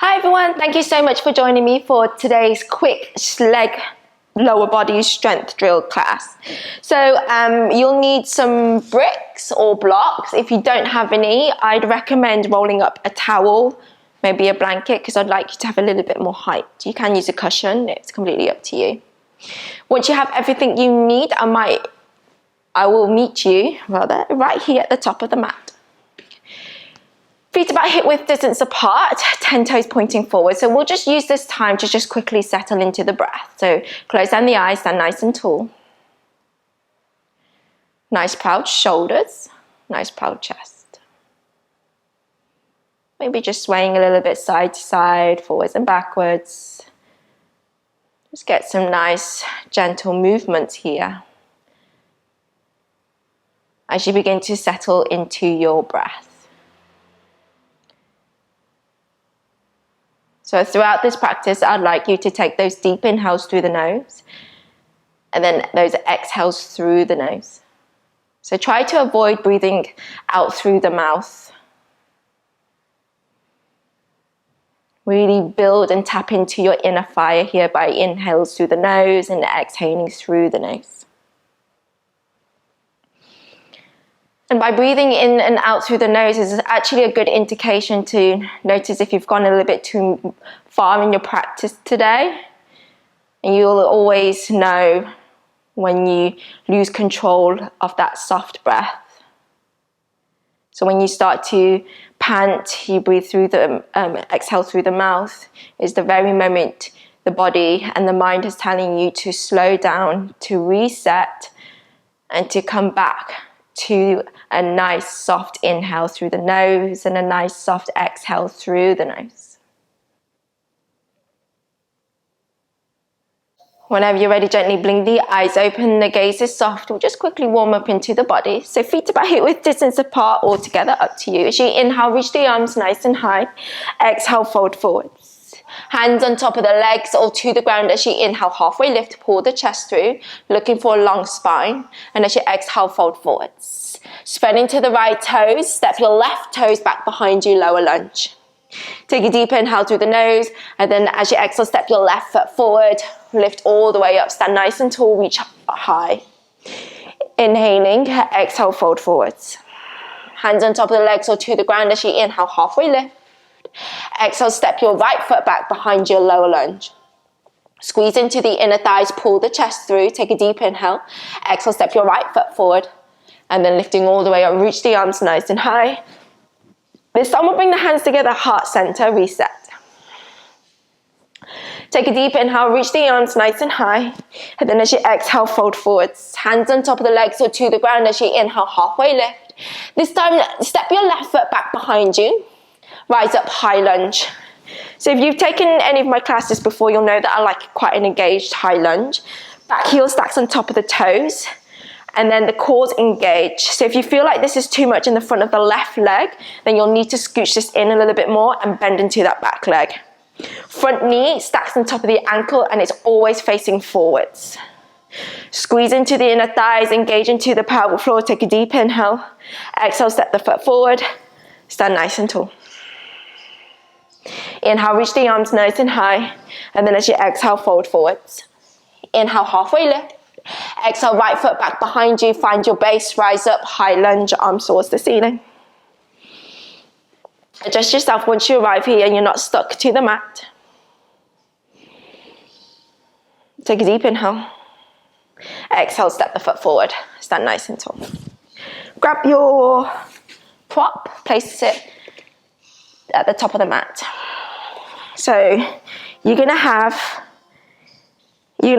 Hi everyone, thank you so much for joining me for today's quick leg lower body strength drill class. So you'll need some bricks or blocks. If you don't have any, I'd recommend rolling up a towel, maybe a blanket, because I'd like you to have a little bit more height. You can use a cushion, it's completely up to you. Once you have everything you need, I will meet you right here at the top of the mat. Feet about hip width distance apart, 10 toes pointing forward. So we'll just use this time to just quickly settle into the breath. So close down the eyes, stand nice and tall. Nice proud shoulders, nice proud chest. Maybe just swaying a little bit side to side, forwards and backwards. Just get some nice gentle movements here as you begin to settle into your breath. So throughout this practice, I'd like you to take those deep inhales through the nose and then those exhales through the nose. So try to avoid breathing out through the mouth. Really build and tap into your inner fire here by inhales through the nose and exhaling through the nose. And by breathing in and out through the nose is actually a good indication to notice if you've gone a little bit too far in your practice today. And you'll always know when you lose control of that soft breath. So when you start to pant, you breathe through the, exhale through the mouth, is the very moment the body and the mind is telling you to slow down, to reset, and to come back to a nice soft inhale through the nose and a nice soft exhale through the nose. Whenever you're ready, gently blink the eyes open, the gaze is soft. We'll just quickly warm up into the body. So feet about hip width distance apart, all together, up to you. As you inhale, reach the arms nice and high. Exhale, fold forwards. Hands on top of the legs or to the ground. As you inhale, halfway lift, pull the chest through, looking for a long spine. And as you exhale, fold forwards. Spread into the right toes, step your left toes back behind you, lower lunge. Take a deep inhale through the nose, and then as you exhale, step your left foot forward, lift all the way up, stand nice and tall, reach up high. Inhaling, exhale, fold forwards. Hands on top of the legs or to the ground as you inhale, halfway lift. Exhale, step your right foot back behind your lower lunge. Squeeze into the inner thighs, pull the chest through, take a deep inhale. Exhale, step your right foot forward, and then lifting all the way up, reach the arms nice and high. This time we'll bring the hands together, heart center, reset. Take a deep inhale, reach the arms nice and high. And then as you exhale, fold forwards. Hands on top of the legs or to the ground as you inhale, halfway lift. This time, step your left foot back behind you. Rise up, high lunge. So if you've taken any of my classes before, you'll know that I like quite an engaged high lunge. Back heel stacks on top of the toes. And then the quads engage. So if you feel like this is too much in the front of the left leg, then you'll need to scooch this in a little bit more and bend into that back leg. Front knee stacks on top of the ankle and it's always facing forwards. Squeeze into the inner thighs, engage into the pelvic floor, take a deep inhale. Exhale, step the foot forward, stand nice and tall. Inhale, reach the arms nice and high, and then as you exhale, fold forwards. Inhale, halfway lift. Exhale, right foot back behind you, find your base, rise up, high lunge, arms towards the ceiling. Adjust yourself once you arrive here and you're not stuck to the mat. Take a deep inhale. Exhale, step the foot forward, stand nice and tall. Grab your prop, place it at the top of the mat. So you're gonna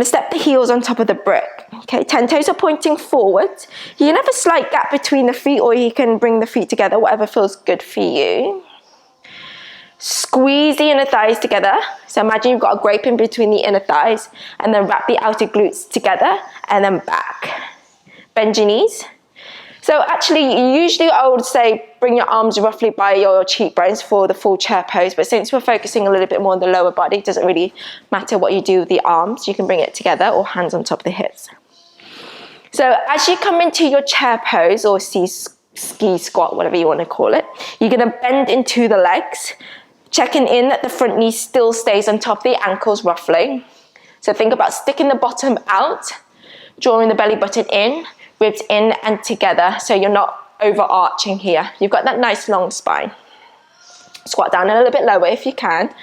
step the heels on top of the brick. Okay, 10 toes are pointing forward. You can have a slight gap between the feet or you can bring the feet together, whatever feels good for you. Squeeze the inner thighs together. So imagine you've got a grape in between the inner thighs and then wrap the outer glutes together and then back. Bend your knees. So actually, usually I would say bring your arms roughly by your cheekbones for the full chair pose, but since we're focusing a little bit more on the lower body, it doesn't really matter what you do with the arms. You can bring it together or hands on top of the hips. So as you come into your chair pose or ski squat, whatever you want to call it, you're going to bend into the legs, Checking in that the front knee still stays on top of the ankles roughly. So think about sticking the bottom out, drawing the belly button in, ribs in and together, so you're not overarching here. You've got that nice long spine. Squat down a little bit lower if you can,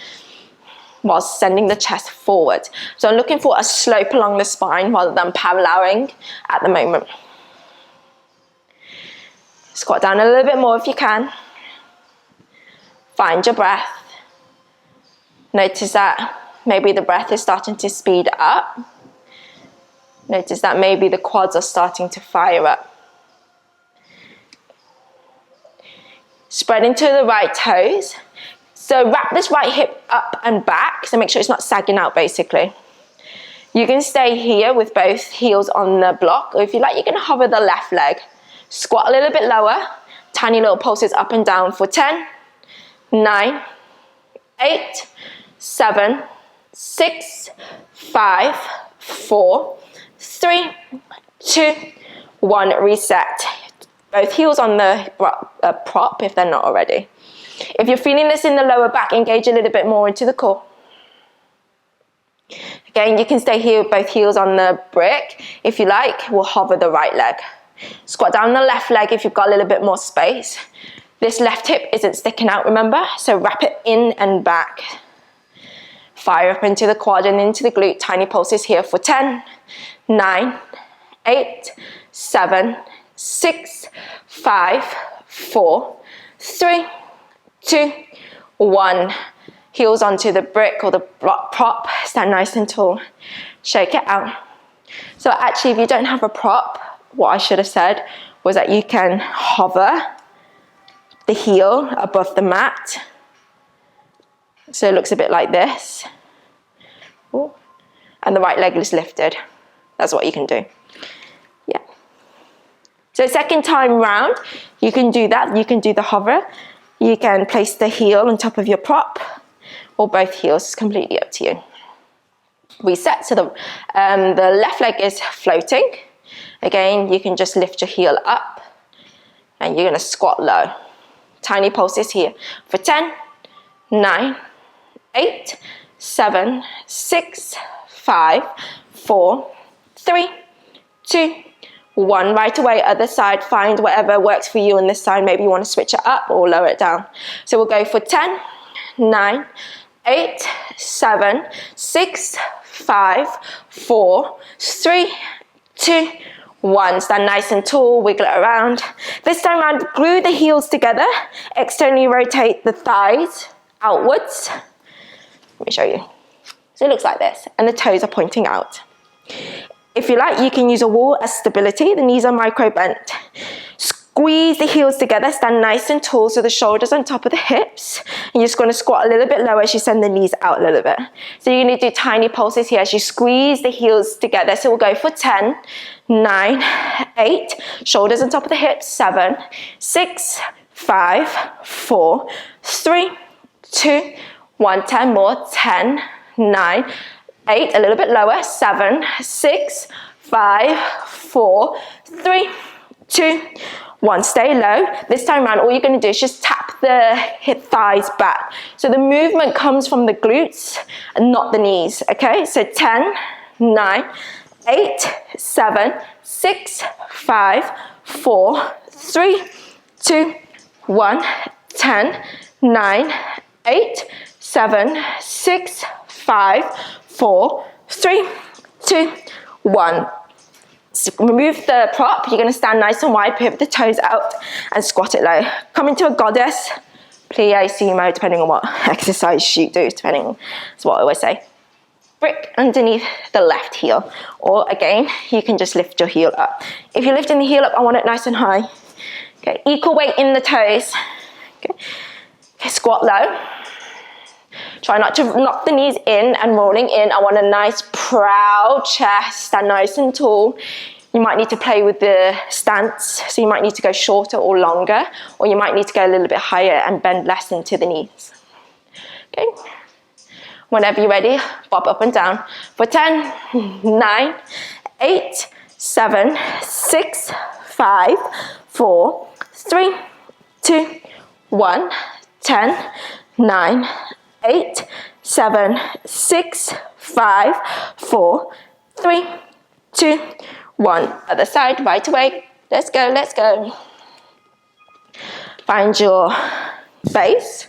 whilst sending the chest forward. So I'm looking for a slope along the spine rather than paralleling at the moment. Squat down a little bit more if you can. Find your breath. Notice that maybe the breath is starting to speed up. Notice that maybe the quads are starting to fire up. Spread into the right toes. So wrap this right hip up and back, so make sure it's not sagging out basically. You can stay here with both heels on the block, or if you like, you can hover the left leg. Squat a little bit lower, tiny little pulses up and down for 10, 9, 8, 7, 6, 5, 4, 3, 2, 1, reset. Both heels on the prop if they're not already. If you're feeling this in the lower back, engage a little bit more into the core. Again, you can stay here with both heels on the brick. If you like, we'll hover the right leg. Squat down the left leg if you've got a little bit more space. This left hip isn't sticking out, remember? So wrap it in and back. Fire up into the quad and into the glute. Tiny pulses here for 10, 9, 8, 7, 6, 5, 4, 3, 2, 1. Heels onto the brick or the prop. Stand nice and tall. Shake it out. So actually, if you don't have a prop, what I should have said was that you can hover the heel above the mat. So it looks a bit like this. Ooh. And the right leg is lifted. That's what you can do. Yeah. So second time round, you can do that. You can do the hover. You can place the heel on top of your prop, or both heels. It's completely up to you. Reset. So the left leg is floating. Again, you can just lift your heel up, and you're going to squat low. Tiny pulses here for 10, 9, 8, 7, 6, 5, 4, 3, 2, 1. Right away, other side. Find whatever works for you on this side. Maybe you want to switch it up or lower it down. So we'll go for 10, 9, 8, 7, 6, 5, 4, 3, 2, 1. Stand nice and tall, wiggle it around. This time around, glue the heels together. Externally rotate the thighs outwards. Let me show you. So it looks like this, and the toes are pointing out. If you like, you can use a wall as stability. The knees are micro bent. Squeeze the heels together, stand nice and tall so the shoulders on top of the hips. And you're just going to squat a little bit lower as you send the knees out a little bit. So you're going to do tiny pulses here as you squeeze the heels together. So we'll go for 10, 9, 8, shoulders on top of the hips, 7, 6, 5, 4, 3, 2, 1, 10 more, 10, 9, 8, a little bit lower, 7, 6, 5, 4, 3, 2, 1. Stay low. This time around, all you're going to do is just tap the hip thighs back. So the movement comes from the glutes and not the knees, okay? So 10, 9, 8, 7, 6, 5, 4, 3, 2, 1, 10, 9, 8, 7, 6, 5, 4, 3, 2, 1. So remove the prop. You're going to stand nice and wide, pivot the toes out and squat it low. Come into a goddess, plie, sumo, depending on what exercise you do, that's what I always say. Brick underneath the left heel. Or again, you can just lift your heel up. If you're lifting the heel up, I want it nice and high. Okay, equal weight in the toes. Okay, squat low. Try not to knock the knees in and rolling in. I want a nice proud chest, stand nice and tall. You might need to play with the stance, so you might need to go shorter or longer, or you might need to go a little bit higher and bend less into the knees. Okay. Whenever you're ready, bob up and down for 10, 9, 8, 7, 6, 5, 4, 3, 2, 1, 10, 9, 8, 7, 6, 5, 4, 3, 2, 1. Other side, right away. Let's go, let's go. Find your base,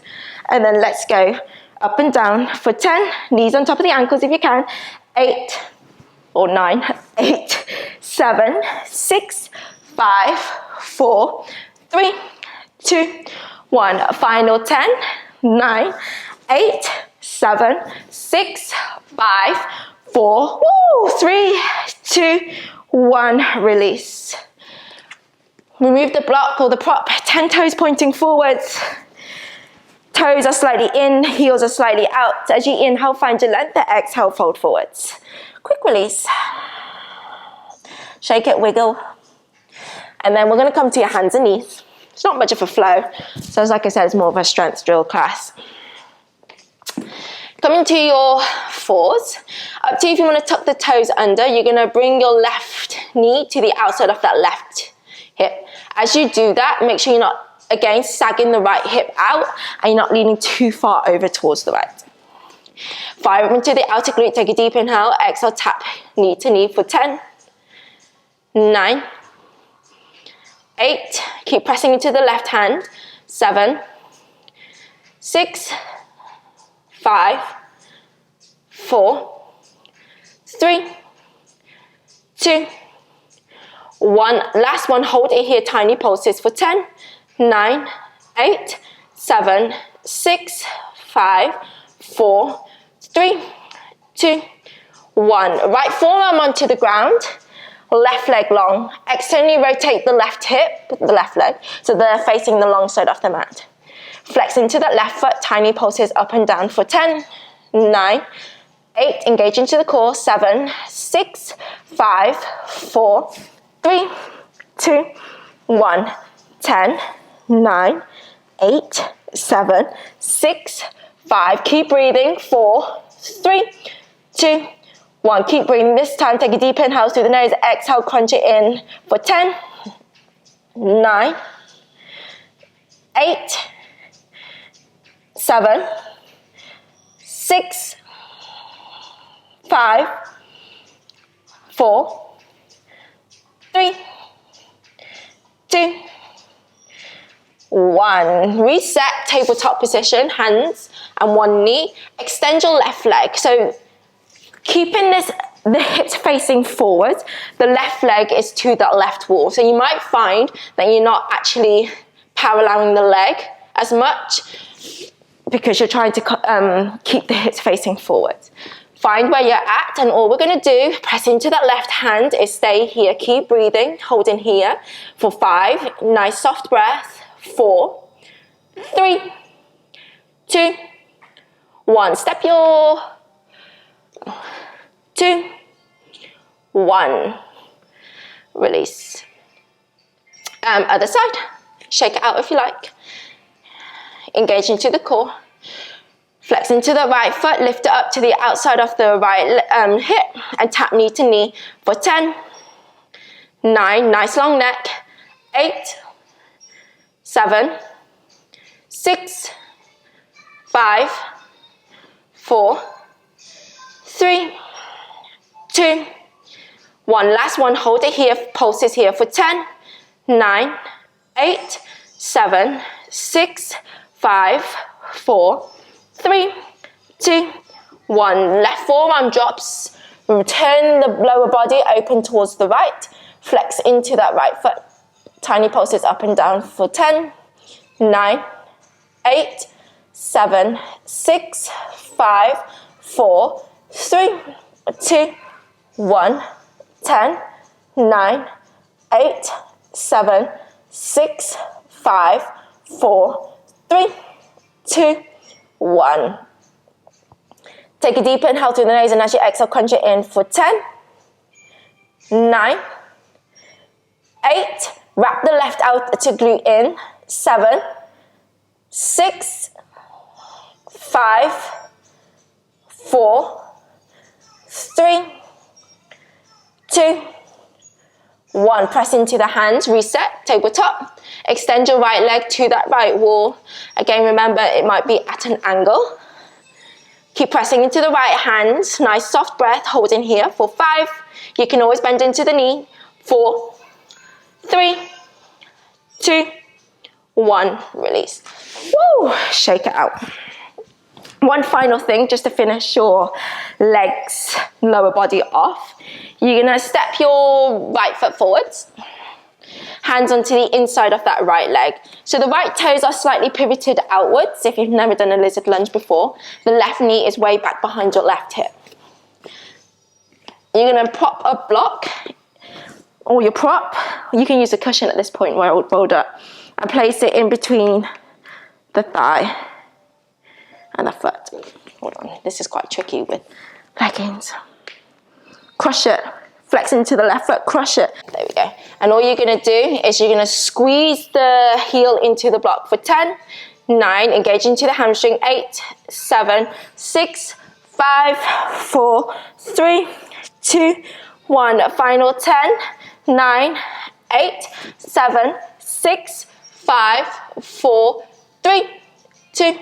and then let's go up and down for 10. Knees on top of the ankles if you can. 8 or 9, 8, 7, 6, 5, 4, 3, 2, 1. Final 10, 9, 8, 7, 6, 5, 4, 3, 2, 1. Release. Remove the block or the prop. 10 toes pointing forwards. Toes are slightly in, heels are slightly out. As you inhale, find your length. Exhale, fold forwards. Quick release. Shake it, wiggle. And then we're going to come to your hands and knees. It's not much of a flow. So as like I said, it's more of a strength drill class. Coming to your fours. Up to you if you want to tuck the toes under. You're going to bring your left knee to the outside of that left hip. As you do that, make sure you're not, again, sagging the right hip out and you're not leaning too far over towards the right. Fire up into the outer glute. Take a deep inhale. Exhale, tap knee to knee for 10, 9, 8. Keep pressing into the left hand. 7, 6, 5, 4, 3, 2, 1. Last one. Hold it here. Tiny pulses for 10, 9, 8, 7, 6, 5, 4, 3, 2, 1. Right forearm onto the ground. Left leg long. Externally rotate the left hip, the left leg, so they're facing the long side of the mat. Flex into that left foot. Tiny pulses up and down for 10, 9, 8. Engage into the core. 7, 6, 5, 4, 3, 2, 1. 10, 9, 8, 7, 6, 5. Keep breathing. 4, 3, 2, 1. Keep breathing. This time, take a deep inhale through the nose. Exhale, crunch it in for 10, 9, 8, 7, 6, 5, 4, 3, 2, 1. Reset, tabletop position, hands and one knee. Extend your left leg. So keeping the hips facing forward, the left leg is to that left wall. So you might find that you're not actually paralleling the leg as much because you're trying to keep the hips facing forward. Find where you're at, and all we're going to do, press into that left hand, is stay here. Keep breathing, holding here for 5. Nice soft breath. 4, 3, 2, 1. Step your 2, 1. Release. Other side. Shake it out if you like. Engage into the core. Flex into the right foot, lift it up to the outside of the right hip and tap knee to knee for 10, 9, nice long neck, 8, 7, 6, 5, 4, 3, 2, 1. Last one, hold it here, pulses here for 10, 9, 8, 7, 6, 5, 4, 3, 2, 1. Left forearm drops. Turn the lower body open towards the right. Flex into that right foot. Tiny pulses up and down for 10, 9, 8, 7, 6, 5, 4, 3, 2, 1. 10, 9, 8, 7, 6, 5, 4, 3, 2, 1. Take a deep inhale through the nose, and as you exhale, crunch it in for 10, 9, 8. Wrap the left outer glute in. 7, 6, 5, 4, 3, 2, 1. Press into the hands, reset, tabletop. Extend your right leg to that right wall. Again, remember it might be at an angle. Keep pressing into the right hands. Nice soft breath, holding here for 5. You can always bend into the knee. 4, 3, 2, 1. Release. Woo! Shake it out. One final thing, just to finish your legs, lower body off. You're gonna step your right foot forwards. Hands onto the inside of that right leg. So the right toes are slightly pivoted outwards if you've never done a lizard lunge before. The left knee is way back behind your left hip. You're gonna prop a block, or your prop. You can use a cushion at this point where I would roll up, and place it in between the thigh and the foot. Hold on, this is quite tricky with leggings. Crush it. Flex into the left foot, crush it. There we go. And all you're gonna do is you're gonna squeeze the heel into the block for 10, 9, engage into the hamstring, 8, 7, 6, 5, 4, 3, 2, 1. Final 10, 9, 8, 7, 6, 5, 4, 3, 2,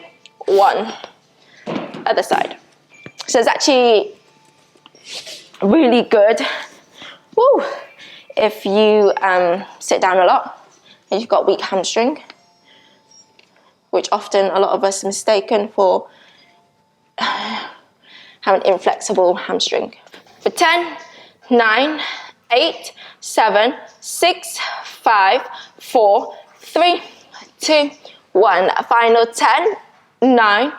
1. Other side. So it's actually really good. Woo. If you sit down a lot and you've got weak hamstring, which often a lot of us are mistaken for having inflexible hamstring. For 10, 9, 8, 7, 6, 5, 4, 3, 2, 1. Final 10, 9,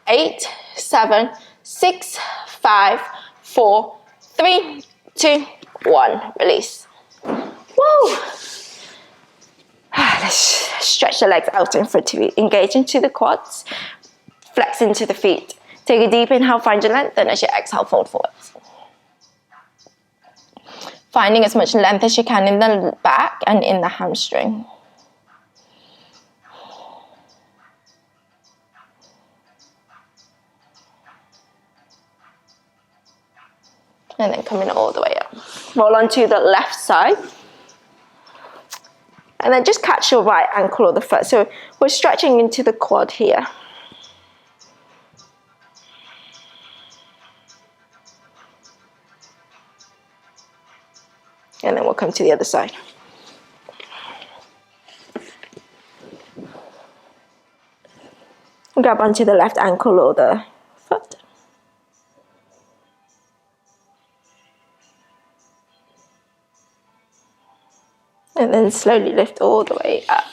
8, 7, 6, 5, 4, 3, 2, 1. Release. Woo! Let's stretch the legs out in front of you. Engage into the quads. Flex into the feet. Take a deep inhale, find your length, and as you exhale, fold forwards. Finding as much length as you can in the back and in the hamstring. And then coming all the way up. Roll onto the left side. And then just catch your right ankle or the foot. So we're stretching into the quad here. And then we'll come to the other side. Grab onto the left ankle or the foot. And then slowly lift all the way up.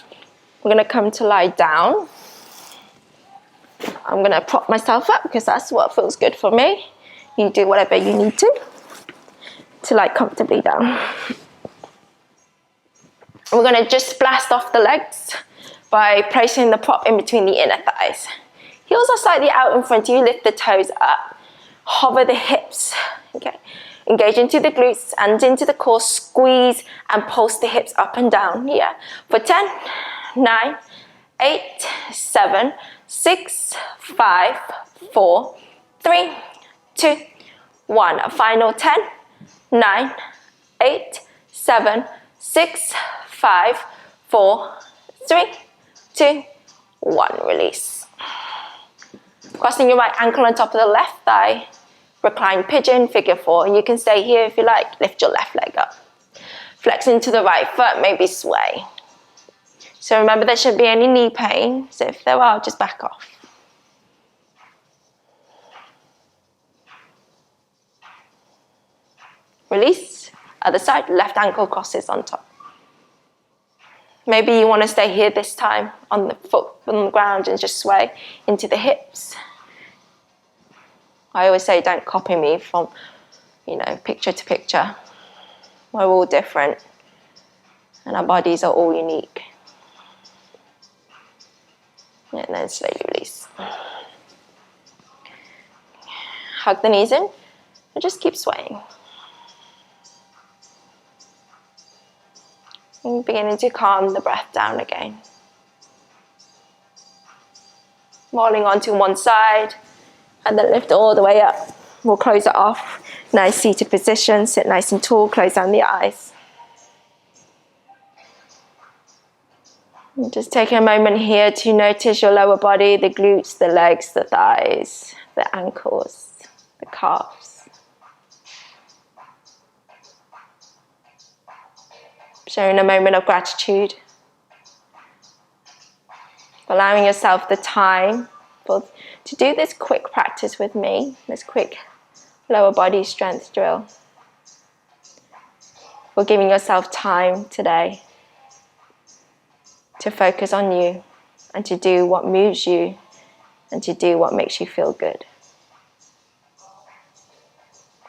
We're going to come to lie down. I'm going to prop myself up because that's what feels good for me. You do whatever you need to lie comfortably down. We're going to just blast off the legs by placing the prop in between the inner thighs. Heels are slightly out in front of you. Lift the toes up. Hover the hips. Okay. Engage into the glutes and into the core, squeeze and pulse the hips up and down. Yeah. For 10, 9, 8, 7, 6, 5, 4, 3, 2, 1. Final 10, 9, 8, 7, 6, 5, 4, 3, 2, 1. Release. Crossing your right ankle on top of the left thigh. Recline pigeon, figure 4. You can stay here if you like. Lift your left leg up. Flex into the right foot, maybe sway. So remember, there shouldn't be any knee pain. So if there are, just back off. Release. Other side, left ankle crosses on top. Maybe you want to stay here this time on the foot on the ground and just sway into the hips. I always say don't copy me from, picture to picture. We're all different and our bodies are all unique. And then slowly release. Hug the knees in and just keep swaying. And beginning to calm the breath down again. Rolling onto one side. And then lift all the way up. We'll close it off. Nice seated position. Sit nice and tall. Close down the eyes. Just take a moment here to notice your lower body, the glutes, the legs, the thighs, the ankles, the calves. Showing a moment of gratitude. Allowing yourself the time to do this quick practice with me, this quick lower body strength drill. For giving yourself time today to focus on you and to do what moves you and to do what makes you feel good.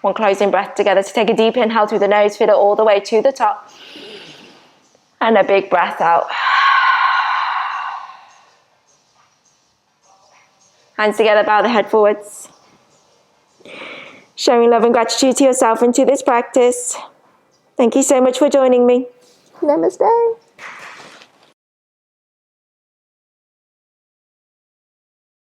One closing breath together to take a deep inhale through the nose, feel it all the way to the top. And a big breath out. Hands together, bow the head forwards. Showing love and gratitude to yourself and to this practice. Thank you so much for joining me. Namaste.